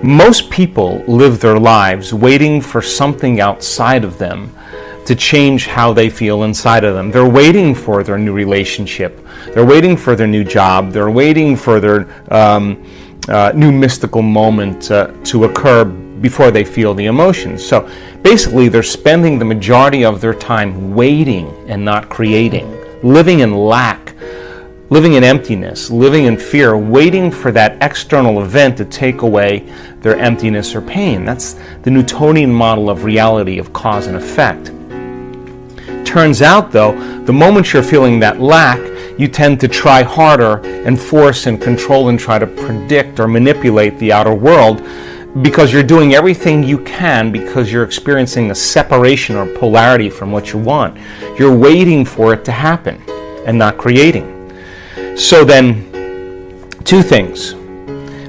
Most people live their lives waiting for something outside of them to change how they feel inside of them. They're waiting for their new relationship. They're waiting for their new job. They're waiting for their new mystical moment to occur before they feel the emotions. So basically, they're spending the majority of their time waiting and not creating, living in lack, living in emptiness, living in fear, waiting for that external event to take away their emptiness or pain. That's the Newtonian model of reality, of cause and effect. Turns out, though, the moment you're feeling that lack, you tend to try harder and force and control and try to predict or manipulate the outer world, because you're doing everything you can because you're experiencing a separation or polarity from what you want. You're waiting for it to happen and not creating. So then, two things.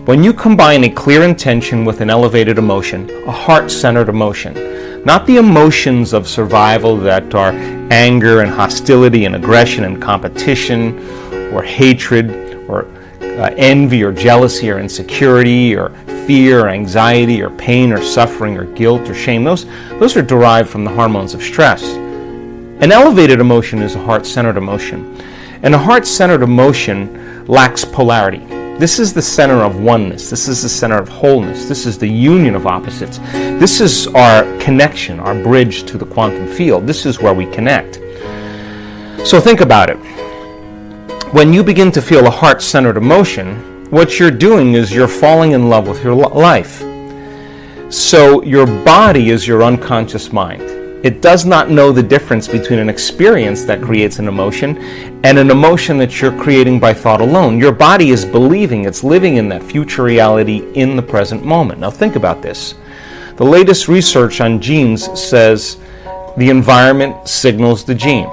When you combine a clear intention with an elevated emotion, a heart-centered emotion, not the emotions of survival that are anger and hostility and aggression and competition or hatred or envy or jealousy or insecurity or fear or anxiety or pain or suffering or guilt or shame. Those are derived from the hormones of stress. An elevated emotion is a heart-centered emotion. And a heart-centered emotion lacks polarity. This is the center of oneness. This is the center of wholeness. This is the union of opposites. This is our connection, our bridge to the quantum field. This is where we connect. So think about it. When you begin to feel a heart-centered emotion, what you're doing is you're falling in love with your life. So your body is your unconscious mind. It does not know the difference between an experience that creates an emotion and an emotion that you're creating by thought alone. Your body is believing it's living in that future reality in the present moment. Now think about this. The latest research on genes says the environment signals the gene.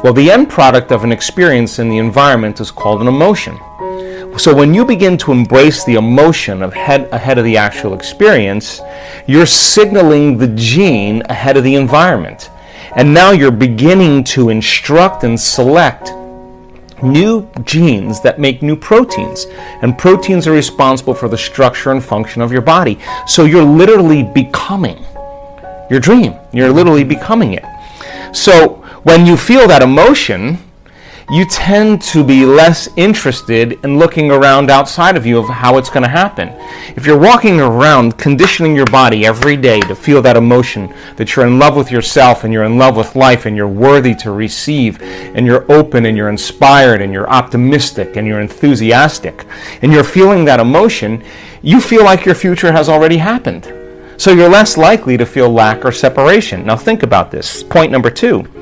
Well, the end product of an experience in the environment is called an emotion. So when you begin to embrace the emotion ahead of the actual experience, you're signaling the gene ahead of the environment. And now you're beginning to instruct and select new genes that make new proteins. And proteins are responsible for the structure and function of your body. So you're literally becoming your dream. You're literally becoming it. So when you feel that emotion, you tend to be less interested in looking around outside of you of how it's going to happen. If you're walking around conditioning your body every day to feel that emotion, that you're in love with yourself and you're in love with life and you're worthy to receive and you're open and you're inspired and you're optimistic and you're enthusiastic and you're feeling that emotion, you feel like your future has already happened. So you're less likely to feel lack or separation. Now think about this. Point number 2.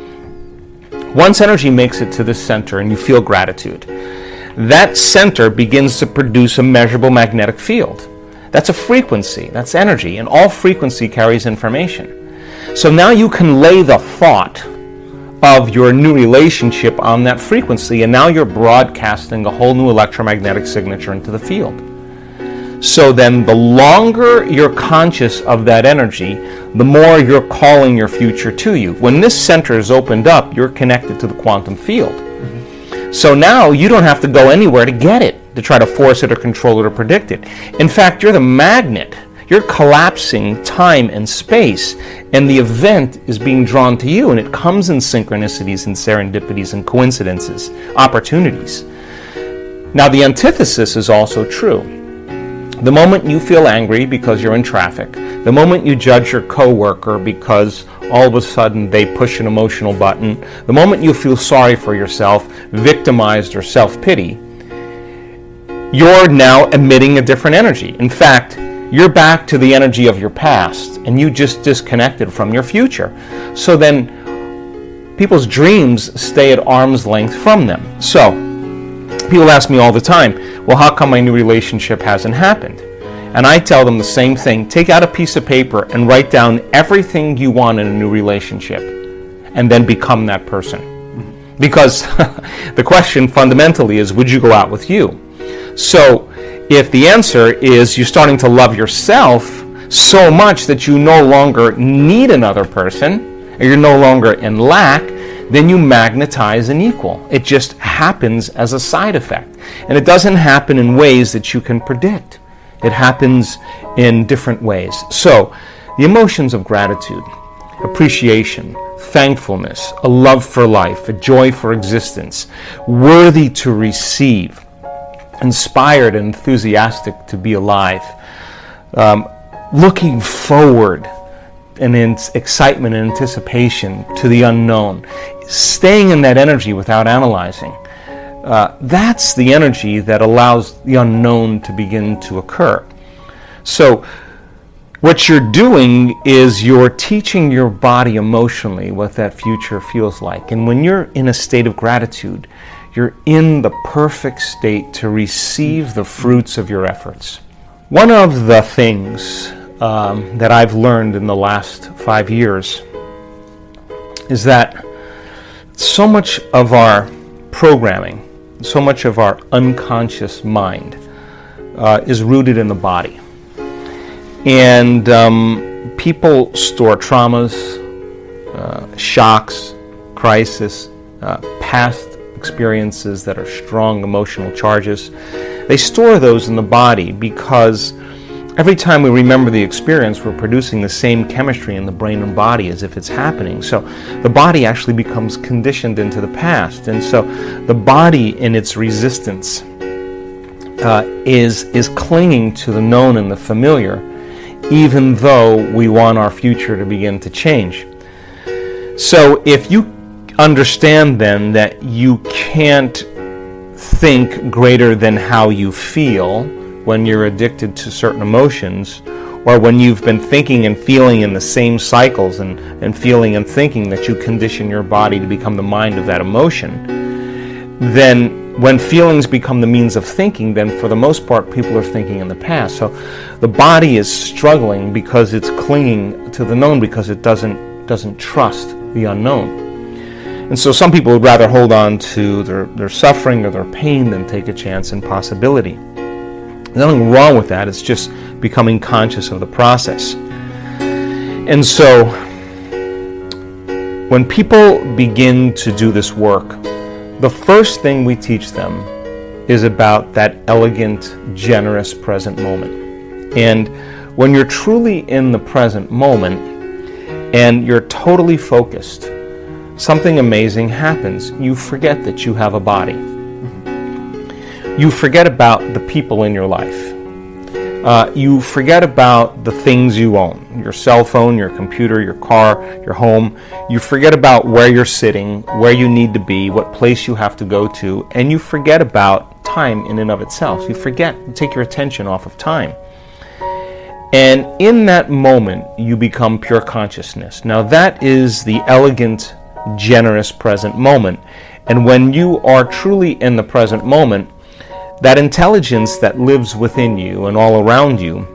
Once energy makes it to this center and you feel gratitude, that center begins to produce a measurable magnetic field. That's a frequency, that's energy, and all frequency carries information. So now you can lay the thought of your new relationship on that frequency, and now you're broadcasting a whole new electromagnetic signature into the field. So then the longer you're conscious of that energy, the more you're calling your future to you. When this center is opened up, you're connected to the quantum field. So now you don't have to go anywhere to get it, to try to force it or control it or predict it. In fact, you're the magnet. You're collapsing time and space, and the event is being drawn to you, and it comes in synchronicities and serendipities and coincidences, opportunities. Now the antithesis is also true. The moment you feel angry because you're in traffic, the moment you judge your coworker because all of a sudden they push an emotional button, the moment you feel sorry for yourself, victimized or self-pity, you're now emitting a different energy. In fact, you're back to the energy of your past and you just disconnected from your future. So then people's dreams stay at arm's length from them. So people ask me all the time, well, how come my new relationship hasn't happened? And I tell them the same thing. Take out a piece of paper and write down everything you want in a new relationship and then become that person. Because the question fundamentally is, would you go out with you? So if the answer is you're starting to love yourself so much that you no longer need another person, or you're no longer in lack, then you magnetize an equal. It just happens as a side effect. And it doesn't happen in ways that you can predict. It happens in different ways. So, the emotions of gratitude, appreciation, thankfulness, a love for life, a joy for existence, worthy to receive, inspired and enthusiastic to be alive, looking forward and in excitement and anticipation to the unknown, staying in that energy without analyzing. That's the energy that allows the unknown to begin to occur. So what you're doing is you're teaching your body emotionally what that future feels like. And when you're in a state of gratitude, you're in the perfect state to receive the fruits of your efforts. One of the things that I've learned in the last 5 years is that so much of our programming, so much of our unconscious mind is rooted in the body. And people store traumas, shocks, crisis, past experiences that are strong emotional charges. They store those in the body because every time we remember the experience, we're producing the same chemistry in the brain and body as if it's happening. So the body actually becomes conditioned into the past. And so the body in its resistance is clinging to the known and the familiar, even though we want our future to begin to change. So if you understand then that you can't think greater than how you feel when you're addicted to certain emotions, or when you've been thinking and feeling in the same cycles and feeling and thinking that you condition your body to become the mind of that emotion, then when feelings become the means of thinking, then for the most part people are thinking in the past. So the body is struggling because it's clinging to the known, because it doesn't trust the unknown. And so some people would rather hold on to their suffering or their pain than take a chance in possibility. There's nothing wrong with that. It's just becoming conscious of the process. And so when people begin to do this work, the first thing we teach them is about that elegant, generous present moment. And when you're truly in the present moment and you're totally focused, something amazing happens. You forget that you have a body. You forget about the people in your life. You forget about the things you own, your cell phone, your computer, your car, your home. You forget about where you're sitting, where you need to be, what place you have to go to, and you forget about time in and of itself. You take your attention off of time. And in that moment, you become pure consciousness. Now that is the elegant, generous present moment. And when you are truly in the present moment, that intelligence that lives within you and all around you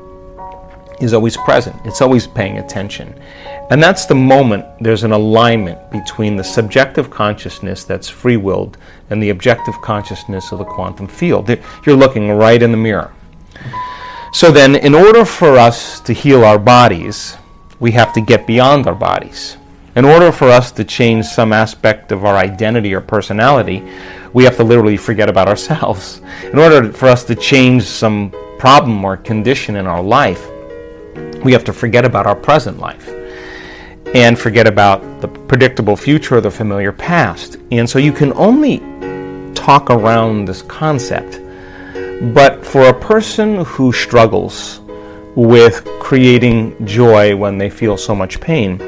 is always present. It's always paying attention. And that's the moment there's an alignment between the subjective consciousness that's free-willed and the objective consciousness of the quantum field. You're looking right in the mirror. So then, in order for us to heal our bodies, we have to get beyond our bodies. In order for us to change some aspect of our identity or personality, we have to literally forget about ourselves. In order for us to change some problem or condition in our life, we have to forget about our present life and forget about the predictable future or the familiar past. And so you can only talk around this concept. But for a person who struggles with creating joy when they feel so much pain,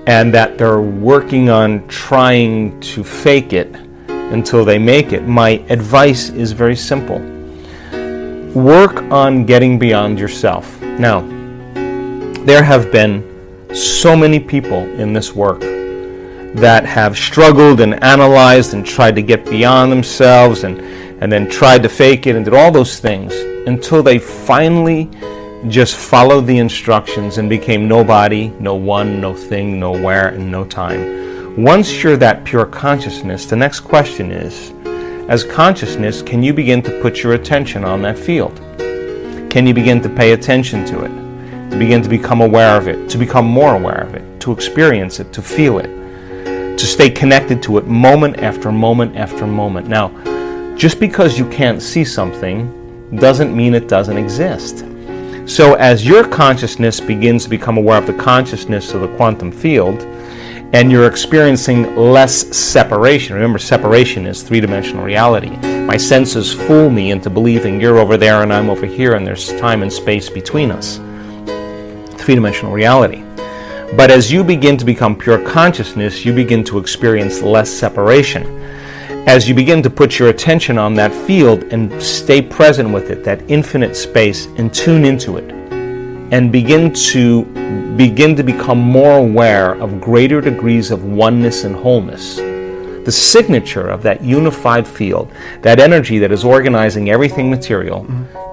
and that they're working on trying to fake it until they make it, my advice is very simple. Work on getting beyond yourself. Now, there have been so many people in this work that have struggled and analyzed and tried to get beyond themselves and then tried to fake it and did all those things until they finally just followed the instructions and became nobody, no one, no thing, nowhere, and no time. Once you're that pure consciousness, the next question is, as consciousness, can you begin to put your attention on that field? Can you begin to pay attention to it? To begin to become aware of it, to become more aware of it, to experience it, to feel it, to stay connected to it moment after moment after moment. Now, just because you can't see something doesn't mean it doesn't exist. So as your consciousness begins to become aware of the consciousness of the quantum field, and you're experiencing less separation. Remember, separation is three-dimensional reality. My senses fool me into believing you're over there and I'm over here and there's time and space between us. Three-dimensional reality. But as you begin to become pure consciousness, you begin to experience less separation. As you begin to put your attention on that field and stay present with it, that infinite space, and tune into it, and begin to become more aware of greater degrees of oneness and wholeness. The signature of that unified field, that energy that is organizing everything material,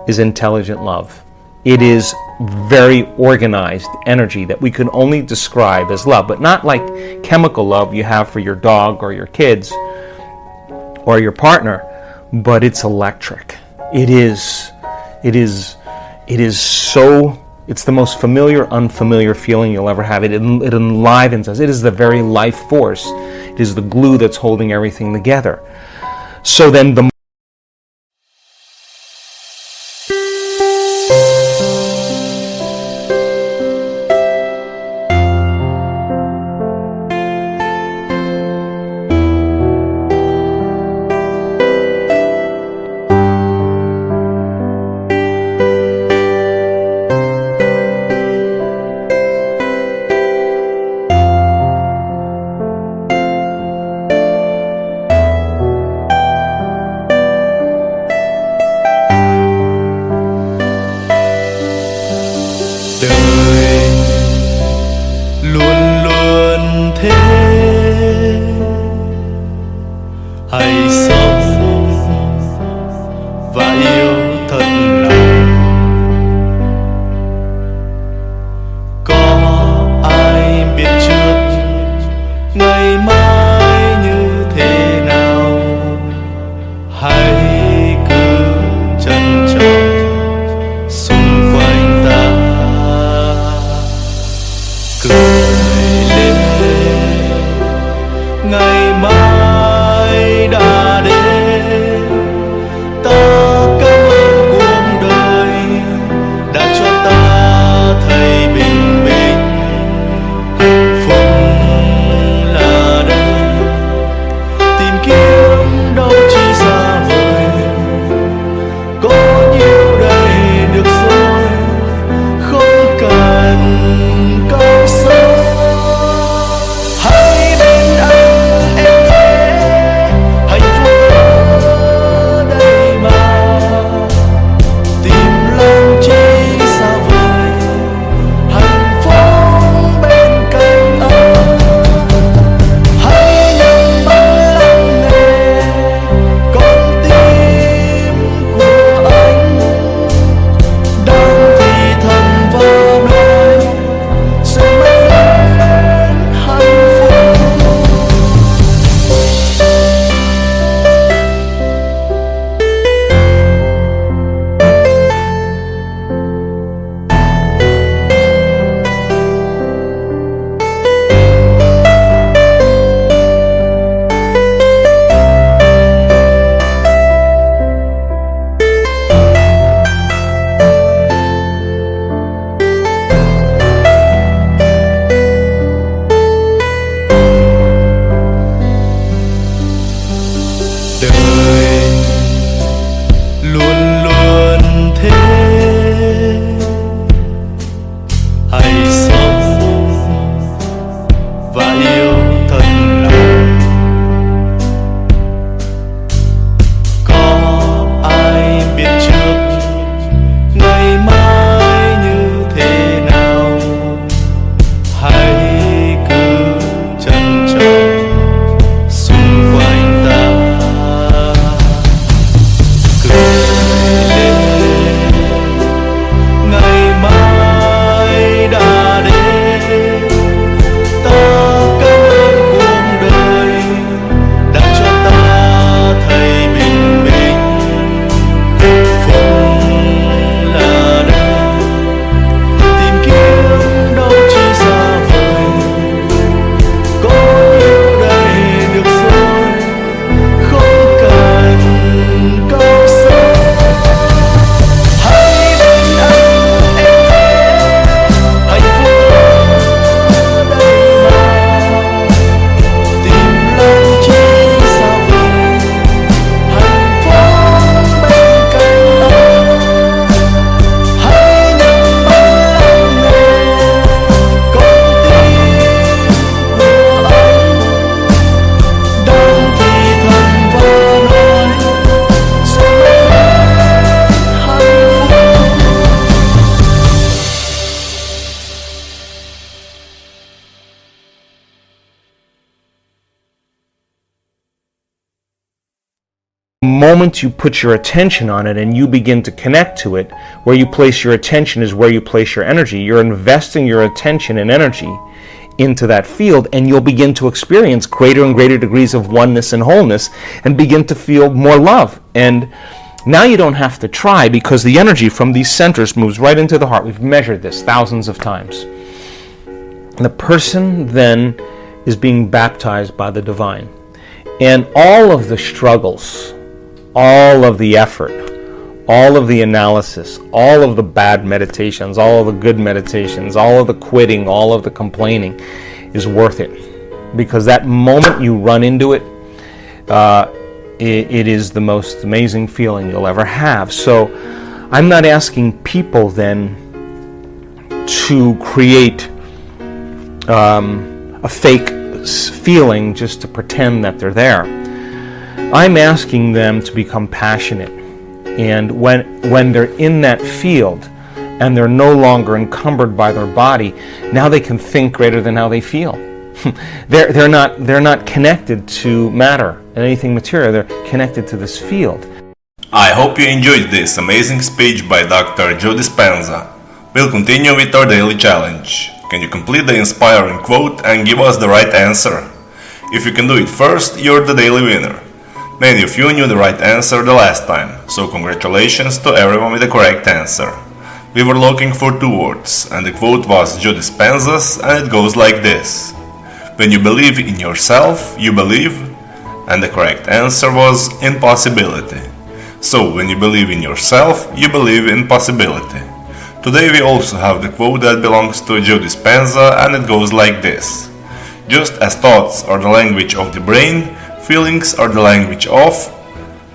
is intelligent love. It is very organized energy that we can only describe as love, but not like chemical love you have for your dog or your kids or your partner, but it's electric. It's the most familiar, unfamiliar feeling you'll ever have. It enlivens us. It is the very life force. It is the glue that's holding everything together. So then the moment you put your attention on it and you begin to connect to it, where you place your attention is where you place your energy. You're investing your attention and energy into that field, and you'll begin to experience greater and greater degrees of oneness and wholeness and begin to feel more love. And now you don't have to try, because the energy from these centers moves right into the heart. We've measured this thousands of times. And the person then is being baptized by the divine. And all of the struggles, all of the effort, all of the analysis, all of the bad meditations, all of the good meditations, all of the quitting, all of the complaining is worth it. Because that moment you run into it, it is the most amazing feeling you'll ever have. So I'm not asking people then to create a fake feeling just to pretend that they're there. I'm asking them to become passionate. And when they're in that field and they're no longer encumbered by their body, now they can think greater than how they feel. They're not connected to matter and anything material. They're connected to this field. I hope you enjoyed this amazing speech by Dr. Joe Dispenza. We'll continue with our daily challenge. Can you complete the inspiring quote and give us the right answer? If you can do it first, you're the daily winner. Many of you knew the right answer the last time, so congratulations to everyone with the correct answer. We were looking for 2 words, and the quote was Joe Dispenza's, and it goes like this. When you believe in yourself, you believe, and the correct answer was impossibility. So when you believe in yourself, you believe in possibility. Today we also have the quote that belongs to Joe Dispenza, and it goes like this. Just as thoughts are the language of the brain, feelings are the language of.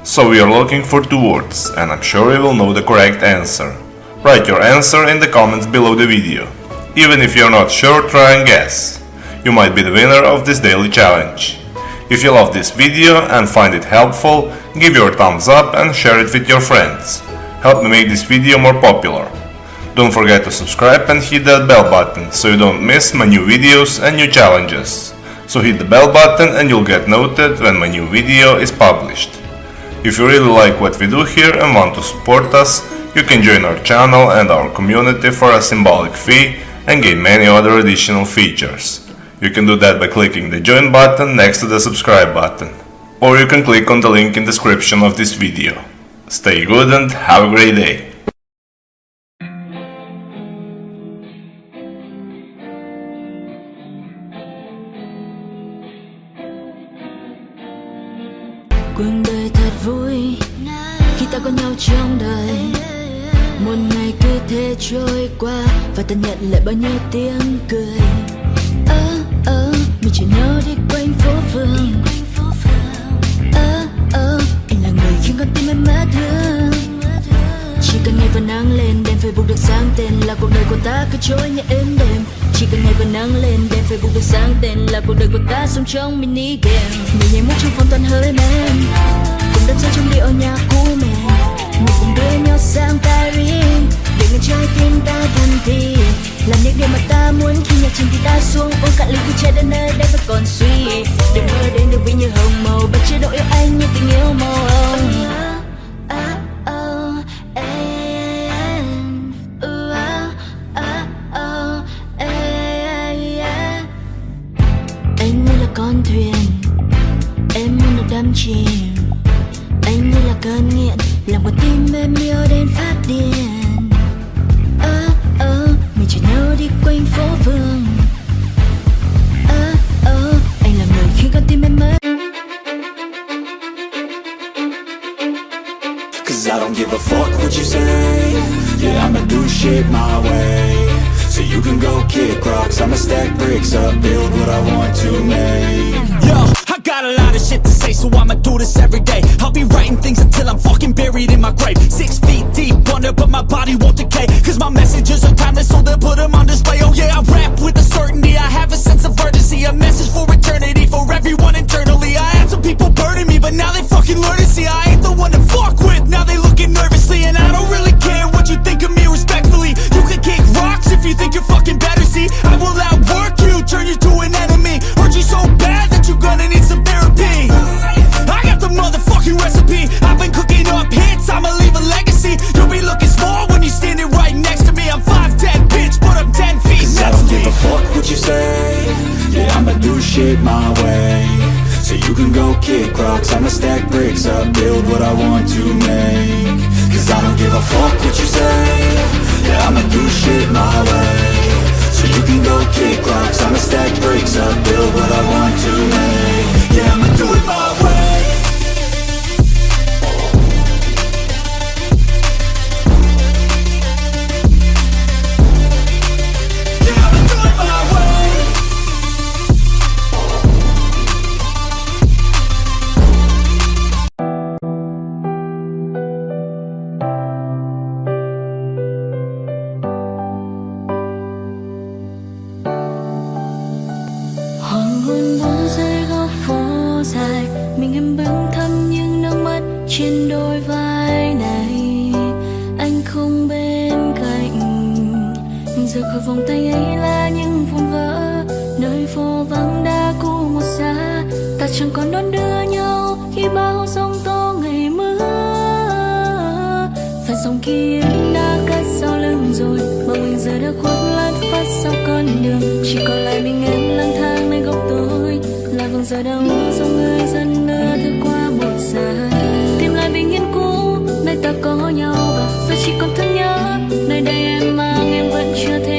So we are looking for 2 words, and I'm sure you will know the correct answer. Write your answer in the comments below the video. Even if you're not sure, try and guess. You might be the winner of this daily challenge. If you love this video and find it helpful, give your thumbs up and share it with your friends. Help me make this video more popular. Don't forget to subscribe and hit that bell button so you don't miss my new videos and new challenges. So hit the bell button and you'll get noted when my new video is published. If you really like what we do here and want to support us, you can join our channel and our community for a symbolic fee and gain many other additional features. You can do that by clicking the join button next to the subscribe button. Or you can click on the link in the description of this video. Stay good and have a great day. Cuộc đời thật vui khi ta có nhau trong đời. Một ngày cứ thế trôi qua và ta nhận lại bao nhiêu tiếng cười. Mình chở nhau đi quanh phố phường. Anh là người khiến con tim em mất hương. Chỉ cần ngày và nắng lên đèn Facebook được sáng tên là cuộc đời của ta cứ trôi như êm đềm. Chỉ cần ngày và nắng lên đèn Facebook được sáng tên là cuộc đời của ta sống trong mini game. Mình nhảy múa trong phòng toàn hơi men, cùng đắm say trong điệu nhạc của mình. Mình cùng đưa nhau sang Paris để ngăn trái tim ta buồn thì làm những điều mà ta muốn. Khi nhạc trình thì ta xuống uống cạn ly khi trái đến nơi đây vẫn còn suy. Đừng mơ đến được với như hồng màu bất chế độ yêu anh như tình yêu màu hồng. Anh như là con thuyền, em như là đắm chìm. Anh như là cơn nghiện, làm con tim em yêu đến phát điên. Mình chở nhau đi quanh phố phường. Anh là người khiến con tim em mất. Cause I don't give a fuck what you say. Yeah, I'ma do shit my way. So you can go kick rocks, I'ma stack bricks up, build what I want to make. Yo, I got a lot of shit to say, so I'ma do this every day. I'll be writing things until I'm fucking buried in my grave. 6 feet deep under, but my body won't decay. Cause my messages are timeless, so they'll put them on display. Oh yeah, I rap with a certainty, I have a sense of urgency. A message for eternity, for everyone internally. I had some people burning me, but now they fucking learn to see I ain't the one to fuck with, now they looking nervously. And I don't really care what you think of me respectfully. You can kick rocks if you think you're fucking better, see. I will outwork you, turn you to an enemy. Hurt you so bad that you're gonna need some therapy. I got the motherfucking recipe. I've you can go kick rocks, I'ma stack bricks up, build what I want to make. Cause I don't give a fuck what you say, yeah, I'ma do shit my way. So you can go kick rocks, I'ma stack bricks up, build what I want to make. Yeah, I'ma do it my way. Hoàng hôn buông rơi góc phố dài, mình em bước thầm những nước mắt trên đôi vai này. Anh không bên cạnh, rời khỏi vòng tay ấy là những vụn vỡ, nơi phố vắng đã cũ một xa. Ta chẳng còn đón đưa nhau khi bão giông tố ngày mưa. Và dòng ký ức đã cất sau lưng rồi, mà mình giờ đã khuất lát phát sau con đường. Chỉ còn lại mình em lang thang nơi góc tối, là vầng giờ đang mưa dòng người dần đưa thức qua một giờ. Tìm lại bình yên cũ, nơi ta có nhau và giờ chỉ còn thương nhớ. Nơi đây em mang em vẫn chưa thể